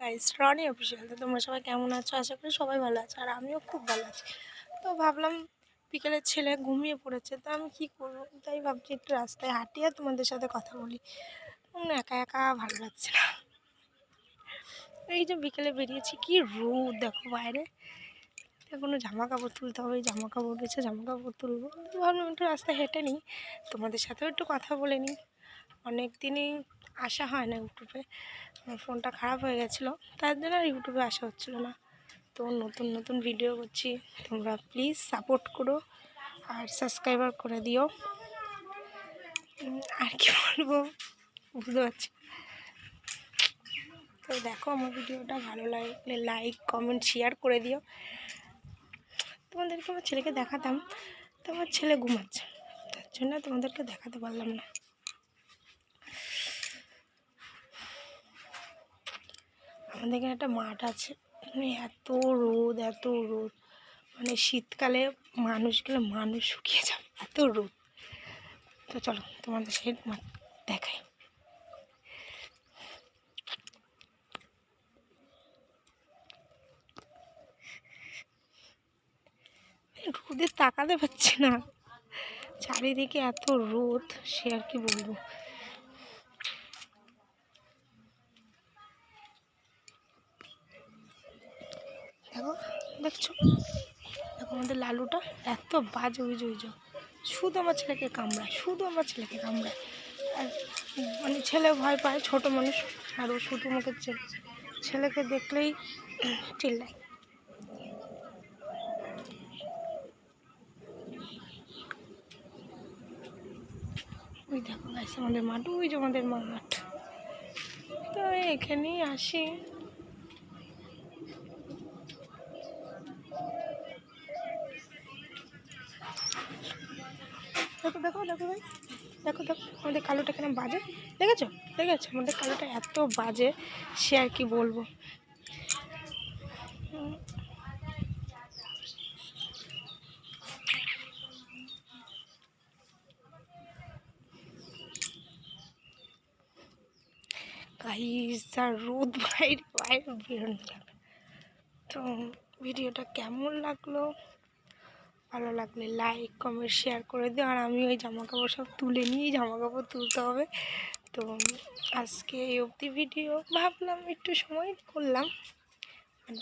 Guys Roni official. তো তোমরা সবাই কেমন আছো? আশা করি সবাই ভালো আছো, আর আমিও খুব ভালো আছি। তো ভাবলাম বিকেলে ছেলে ঘুমিয়ে পড়েছে, তো আমি কী করবো, তাই ভাবছি একটু রাস্তায় হাঁটি আর তোমাদের সাথে কথা বলি। একা একা ভালো লাগছে না। এই যে বিকেলে বেরিয়েছি, কি রোদ দেখো বাইরে, কোনো জামা কাপড় তুলতে হবে, জামা কাপড় রয়েছে, জামা কাপড় তুলবো। তো ভাবলাম একটু রাস্তায় হেঁটে নিই, তোমাদের সাথেও একটু কথা বলে নিই। অনেক দিনই আসা হয় না ইউটিউবে, আমার ফোনটা খারাপ হয়ে গেছিলো, তার জন্য আর ইউটিউবে আসা হচ্ছিলো না। তো নতুন নতুন ভিডিও করছি, তোমরা প্লিজ সাপোর্ট করো আর সাবস্ক্রাইবার করে দিও। আর কি বলবো বুঝতে পারছি। তো দেখো আমার ভিডিওটা ভালো লাগলে লাইক কমেন্ট শেয়ার করে দিও। তোমাদেরকে আমার ছেলেকে দেখাতাম, তো আমার ছেলে ঘুমাচ্ছে, তার জন্য তোমাদেরকে দেখাতে পারলাম না। আমাদের এখানে একটা মাঠ আছে, এত রোদ এত রোদ, মানে শীতকালে মানুষ শুকিয়ে যাবে, এত রোদ। তো চলো তোমাদের সেই মাঠ দেখাই। রোদে তাকাতে পারছি না, চারিদিকে এত রোদ, সে আর কি বলবো। দেখো, দেখছো, দেখো আমাদের লালুটা এত বাজে, ওই যে শুধু আমার ছেলেকে কামড়ায়, আর মানে ছেলে ভয় পায়, ছোট মানুষ, আর ও শুধু আমাকে ছেলেকে দেখলেই চিল্লায়। ওই দেখো গাইছে আমাদের মাঠ, ওই যে আমাদের মাঠ। তো এখানেই আসি। দেখো দেখো দেখো ভাই, দেখো দেখো আমাদের কালোটা কেন বাজে, দেখেছো আমাদের কালোটা এত বাজে, সে আর কি বলবো। গাইস আর রোদ, বাইরে বেরোনো যাবে। তো ভিডিওটা কেমন লাগলো, ভালো লাগলে লাইক কমেন্ট শেয়ার করে দিও। আর আমি ওই জামা কাপড় সব তুলে নিয়ে জামা কাপড় তুলতে হবে। তো আজকে এই অবধি ভিডিও, ভাবলাম একটু সময় করলাম।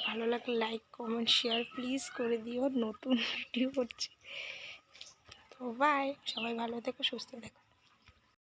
ভালো লাগলে লাইক কমেন্ট শেয়ার প্লিজ করে দিও, নতুন ভিডিও করছি। তো বাই, সবাই ভালো থেকো, সুস্থ থেকো।